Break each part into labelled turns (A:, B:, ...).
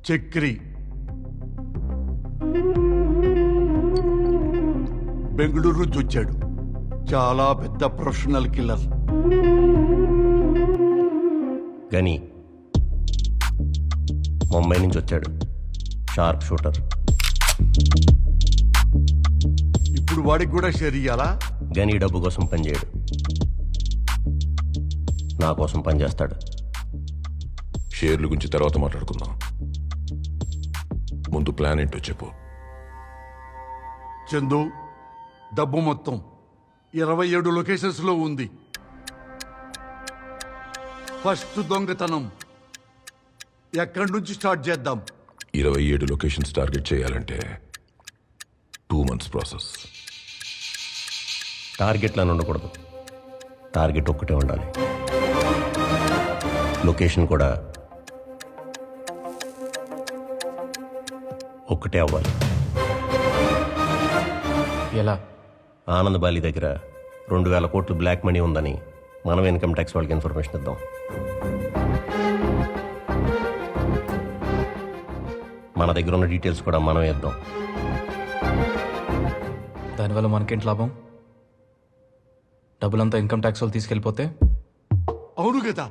A: చక్రి బెంగళూరు నుంచి వచ్చాడు. చాలా పెద్ద ప్రొఫెషనల్ కిల్లర్.
B: గని ముంబై నుంచి వచ్చాడు. Sharp shooter.
A: ఇప్పుడు వాడికి కూడా షేర్ ఇయ్యాలా?
B: గని డబ్బు కోసం పనిచేయడు, నా కోసం పనిచేస్తాడు.
C: షేర్ల గురించి తర్వాత మాట్లాడుకుందాం. ముందు ప్లాన్ ఏంటో చెప్పు.
A: చందు, డబ్బు మొత్తం 27 లొకేషన్స్ లో ఉంది. ఫస్ట్ దొంగతనం ఎక్కడి నుంచి స్టార్ట్ చేద్దాం?
C: 27 లొకేషన్స్ టార్గెట్ చేయాలంటే 2 months ప్రాసెస్.
B: టార్గెట్లను ఉండకూడదు, టార్గెట్ ఒక్కటే ఉండాలి. లొకేషన్ కూడా ఒక్కటే అవ్వాలి.
D: ఎలా?
B: ఆనంద్ బాలి దగ్గర 2000 కోట్లు బ్లాక్ మనీ ఉందని మనం ఇన్కమ్ ట్యాక్స్ వాళ్ళకి ఇన్ఫర్మేషన్ ఇద్దాం. మన దగ్గర ఉన్న డీటెయిల్స్ కూడా మనం ఇద్దాం.
D: దానివల్ల మనకేంటి లాభం? డబ్బులంతా ఇన్కమ్ ట్యాక్స్ వాళ్ళు తీసుకెళ్ళిపోతే?
A: అవును కదా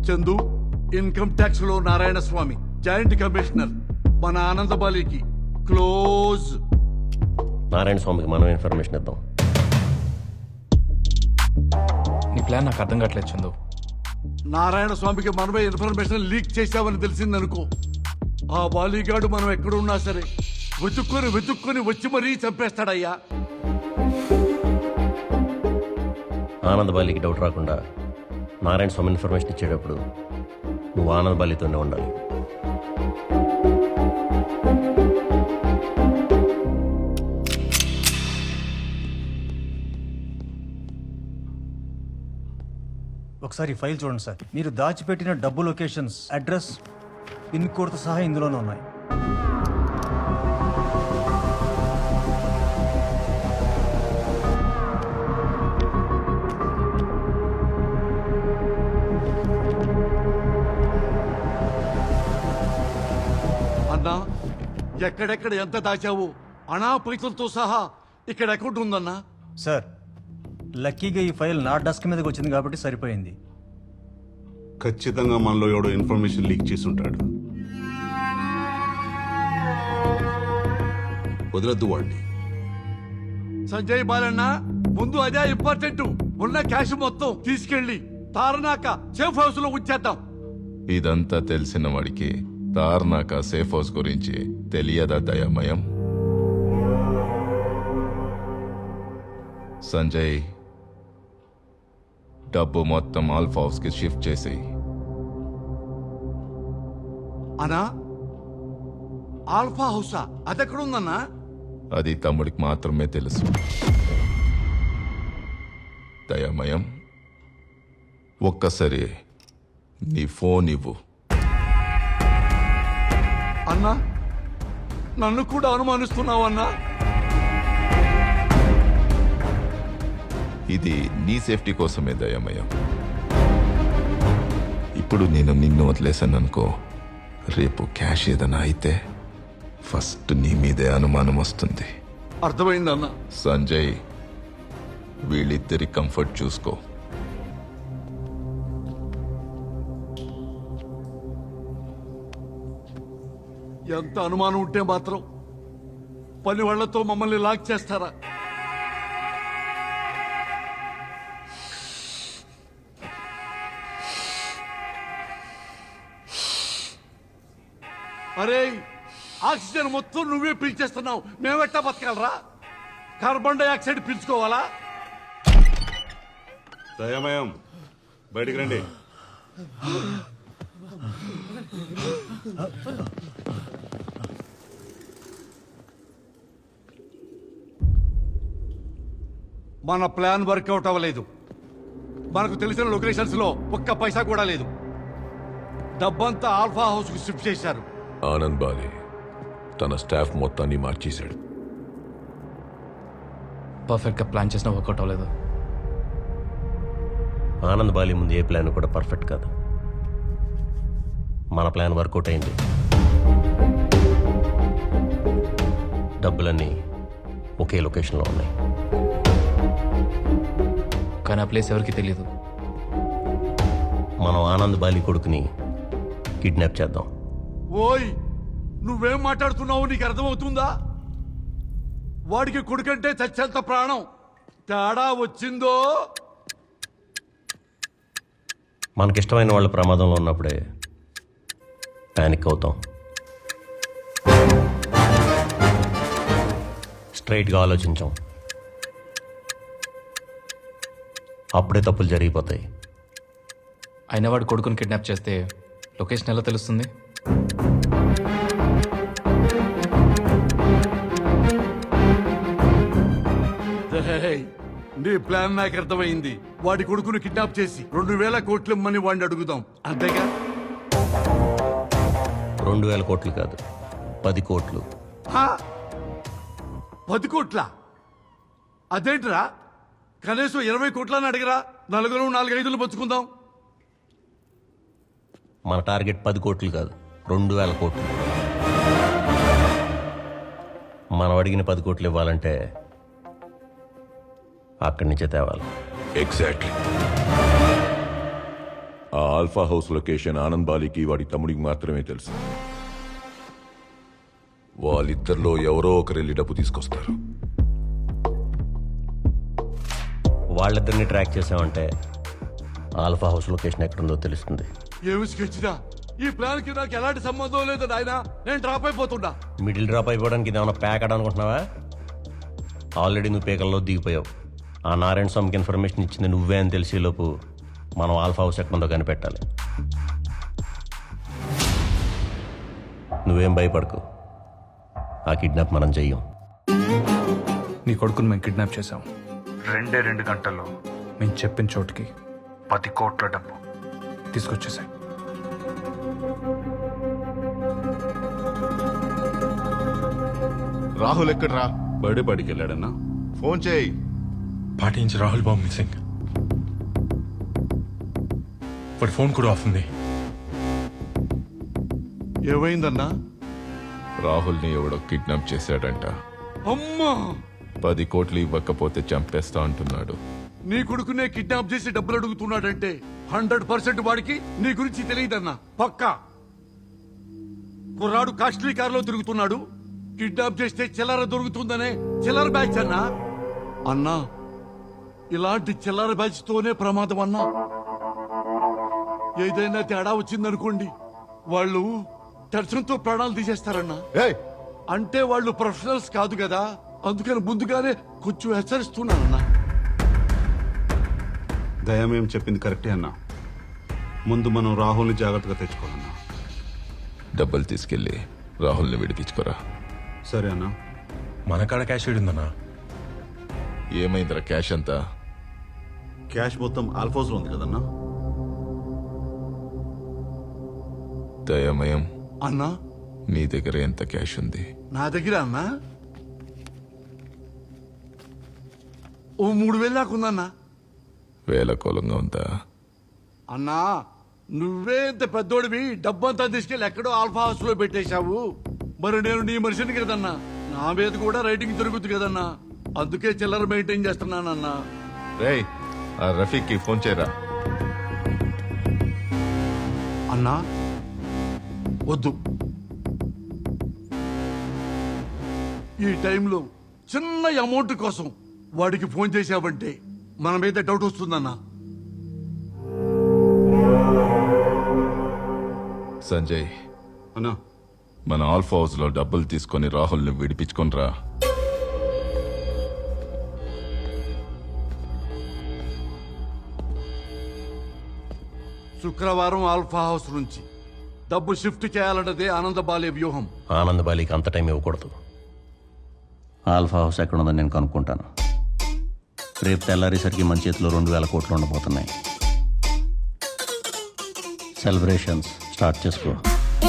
A: చందు, ఇన్కమ్ ట్యాక్స్ లో నారాయణ స్వామి జాయింట్ కమిషనర్, మన ఆనందబాలికి క్లోజ్.
B: నారాయణ స్వామికి మనం ఇన్ఫర్మేషన్ ఇద్దాం.
D: నీ ప్లాన్ నాకు అర్థం కావట్లేదు చందు.
A: నారాయణ స్వామికి మనమే ఇన్ఫర్మేషన్ లీక్ చేశామని తెలిసిందనుకో, ఆ బాలీగాడు మనం ఎక్కడున్నా సరే వెతుక్కొని వచ్చి మరీ చంపేస్తాడయ్యా.
B: ఆనంద్ బాలికి డౌట్ రాకుండా నారాయణ స్వామి ఇన్ఫర్మేషన్ ఇచ్చేటప్పుడు నువ్వు ఆనంద్ బాలితోనే ఉండాలి.
E: ఒకసారి ఈ ఫైల్ చూడండి సార్. మీరు దాచిపెట్టిన డబ్బు లొకేషన్స్, అడ్రస్, పిన్ కోడ్తో సహా ఇందులోనే ఉన్నాయి.
A: అన్నా, ఎక్కడెక్కడ ఎంత దాచావు? అనా పైసలతో సహా ఇక్కడ అకౌంట్ ఉందన్నా.
E: సార్, లక్కీగా ఈ ఫైల్ నా డెస్క్ మీదకి వచ్చింది కాబట్టి సరిపోయింది.
F: ఖచ్చితంగా మనలో ఎవడో ఇన్ఫర్మేషన్ లీక్ చేసి ఉంటాడు.
C: వదలద్దు వాడిని.
A: సంజయ్ బాలన్న, ముందు అదే ఇంపార్టెంట్. ఉన్న క్యాష్ మొత్తం తీసుకెళ్లి తారనాక సేఫ్ హౌస్ లో ఉంచేద్దాం.
G: ఇదంతా తెలిసిన వాడికి తార్నాక సేఫ్ హౌస్ గురించి తెలియదా దయామయం? సంజయ్, డబ్బు మొత్తం ఆల్ఫా హౌస్ కి షిఫ్ట్ చేసి.
A: అనా, ఆల్ఫా హౌసా? అదెక్కడుందన్నా?
G: అది తమ్ముడికి మాత్రమే తెలుసు. దయామయం, ఒక్కసారి నీ ఫోన్ ఇవ్వు.
A: అన్నా, నన్ను కూడా అనుమానిస్తున్నావన్నా?
G: ఇది నీ సేఫ్టీ కోసమే దయామయం. ఇప్పుడు నేను నిన్ను వదిలేశాను అనుకో, రేపు క్యాష్ ఏదైనా అయితే ఫస్ట్ నీ మీదే అనుమానం వస్తుంది.
A: అర్థమైందన్నా.
G: సంజయ్, వీళ్ళిద్దరి కంఫర్ట్ చూసుకో.
A: ఎంత అనుమానం ఉంటే మాత్రం పని వాళ్లతో మమ్మల్ని లాక్ చేస్తారా? అరే, ఆక్సిజన్ మొత్తం నువ్వే పీల్చేస్తున్నావు, మేమెట్టా బతకాలరా? Carbon dioxide పీల్చుకోవాలా?
F: దయామయం, బయటికి రండి.
A: మన ప్లాన్ వర్కౌట్ అవ్వలేదు. మనకు తెలిసిన లొకేషన్స్ లో ఒక్క పైసా కూడా లేదు. డబ్బంతా ఆల్ఫా హౌస్ కు షిఫ్ట్ చేశారు.
C: ఆనంద్ బాలి తన స్టాఫ్ మొత్తాన్ని మార్చేశాడు.
D: పర్ఫెక్ట్గా ప్లాన్ చేసినా వర్కౌట్ అవ్వలేదు.
B: ఆనంద్ బాలి ముందు ఏ ప్లాన్ కూడా పర్ఫెక్ట్ కాదు. మన ప్లాన్ వర్కౌట్ అయింది. డబ్బులన్నీ ఒకే లొకేషన్లో ఉన్నాయి.
D: కానీ ఆ ప్లేస్ ఎవరికి తెలియదు.
B: మనం ఆనంద్ బాలి కొడుకుని కిడ్నాప్ చేద్దాం.
A: ఓయ్, నువ్వేం మాట్లాడుతున్నావు? నీకు అర్థమవుతుందా? వాడికి కొడుకంటే చచ్చేంత ప్రాణం. తేడా వచ్చిందో
B: మనకిష్టమైన వాళ్ళ ప్రమాదంలో ఉన్నప్పుడే ప్యానిక్ అవుతాం. స్ట్రైట్గా ఆలోచించాం, అప్పుడే తప్పులు జరిగిపోతాయి.
D: అయినా వాడు కొడుకుని కిడ్నాప్ చేస్తే లొకేషన్ ఎలా తెలుస్తుంది?
A: రేయ్, నీ ప్లాన్ నాకు అర్థమైంది. వాడి కొడుకును కిడ్నాప్ చేసి 2,000 కోట్లు ఇమ్మని వాడిని అడుగుదాం, అంతేగా?
B: 2,000 కోట్లు కాదు, 10 కోట్లు.
A: హా? 10 కోట్ల? అదేంట్రా? కనీసం 20 కోట్లని అడిగరా? నలుగురు 4-5 పంచుకుందాం.
B: మన టార్గెట్ 10 కోట్లు కాదు, 2,000 కోట్లు. మనం అడిగిన 10 కోట్లు ఇవ్వాలంటే అక్కడి నుంచే తేవాలి.
C: ఎగ్జాక్ట్లీ. ఆ ఆల్ఫా హౌస్ లొకేషన్ ఆనంద్ బాలికి వాడి తమ్ముడికి మాత్రమే తెలుసు. వాళ్ళిద్దరిలో ఎవరో ఒకరు వెళ్ళి డబ్బు తీసుకొస్తారు.
B: వాళ్ళిద్దరిని ట్రాక్ చేసామంటే ఆల్ఫా హౌస్ లొకేషన్ ఎక్కడుందో తెలుస్తుంది.
A: ఏమి స్కెచ్దా? ఈ ప్లాన్ కి నాకు ఎలాంటి సంబంధం లేదు నాయనా. నేను డ్రాప్ అయిపోతున్నా.
B: మిడిల్ డ్రాప్ అయిపోవడానికి ఇది ఏమైనా ప్యాక్ అనుకుంటున్నావా? ఆల్రెడీ నువ్వు పేకల్లో దిగిపోయావు. ఆ నారాయణ స్వామికి ఇన్ఫర్మేషన్ ఇచ్చింది నువ్వే అని తెలిసేలోపు మనం ఆల్ఫా హౌస్ ఎక్కడుందో కనిపెట్టాలి. నువ్వేం భయపడకు, ఆ కిడ్నాప్ మనం చెయ్యం.
D: నీ కొడుకుని మేము కిడ్నాప్ చేశాం. 2 గంటల్లో మేము చెప్పిన చోటుకి 10 కోట్ల డబ్బు తీసుకొచ్చేసాయి.
H: రాహుల్ ఎక్కడ్రా?
F: బర్త్డే పార్టీకి వెళ్ళాడన్నా.
H: ఫోన్ చేయి.
I: పార్టీ నుంచి రాహుల్ బాబు మిస్సింగ్. వాడి ఫోన్ కూడా ఆఫ్ ఉంది.
A: ఏమైందన్నా?
G: రాహుల్ని ఎవడో కిడ్నాప్ చేశాడంట.
A: అమ్మా,
G: 10 కోట్లు ఇవ్వకపోతే చంపేస్తా అంటున్నాడు.
A: నీ కొడుకునే కిడ్నాప్ చేసి డబ్బులు అడుగుతున్నాడంటే 100% వాడికి నీ గురించి తెలియదన్నా. పక్కా. కుర్రాడు కాస్ట్లీ కారులో తిరుగుతున్నాడు. కిడ్నాప్ చేస్తే చిల్లర దొరుకుతుందనే చిల్లర బ్యాచ్ అన్నా. అన్నా, ఇలాంటి చిల్లర బ్యాచ్ తోనే ప్రమాదం అన్నా. ఏదైనా తేడా వచ్చిందనుకోండి, వాళ్ళు టెన్షన్తో ప్రాణాలు తీసేస్తారన్నా.
H: ఏయ్,
A: అంటే వాళ్ళు ప్రొఫెషనల్స్ కాదు కదా, అందుకని ముందుగానే కొంచెం హెచ్చరిస్తున్నానన్నా.
F: దయమేం చెప్పింది కరెక్టే అన్నా. ముందు మనం రాహుల్ని జాగ్రత్తగా తెచ్చుకోవాలన్నా.
G: డబ్బులు తీసుకెళ్లి రాహుల్ని విడిపించుకోరా.
F: సరే అన్నా.
I: మన కాడ క్యాష్ ఉందన్నా.
G: ఏమైందిరా క్యాష్ అంతా?
F: క్యాష్ మొత్తం ఆల్ఫోస్ లో ఉంది కదన్నా.
G: దయమయం,
A: అన్నా,
G: నీ దగ్గర ఎంత క్యాష్ ఉంది?
A: నా దగ్గర అన్నా ఓ 3,000 దాకా ఉందన్నా.
G: వేలకోలంగా ఉందా?
A: అన్నా, నువ్వే ఇంత పెద్దోడివి, డబ్బంతా తీసుకెళ్ళి ఎక్కడో ఆల్ఫా హౌస్ లో పెట్టేశావు. మరి నేను నీ మనిషిని కదన్నా, నా మీద కూడా రైటింగ్ జరుగుతుంది కదన్నా. అందుకే చిల్లర మెయింటైన్ చేస్తున్నానన్నా.
G: రేయ్, ఆ రఫీక్కి ఫోన్ చేయరా.
A: అన్నా, వద్దు. ఈ టైంలో చిన్న అమౌంట్ కోసం వాడికి ఫోన్ చేశావంటే మన మీద డౌట్ వస్తుందన్నా.
G: సంజయ్,
F: అన్నా,
G: మన ఆల్ఫా హౌస్ లో డబ్బులు తీసుకొని రాహుల్ని విడిపించుకొనిరా.
A: శుక్రవారం ఆల్ఫా హౌస్ నుంచి డబ్బు షిఫ్ట్ చేయాలన్నదే ఆనందబాలే వ్యూహం.
B: ఆనంద్ బాలికి అంత టైం ఇవ్వకూడదు. ఆల్ఫా హౌస్ ఎక్కడుందని నేను కనుక్కుంటాను. రేపు తెల్లారేసరికి మన చేతిలో 2,000 కోట్లు ఉండబోతున్నాయి. సెలబ్రేషన్స్ స్టార్ట్ చేసుకో.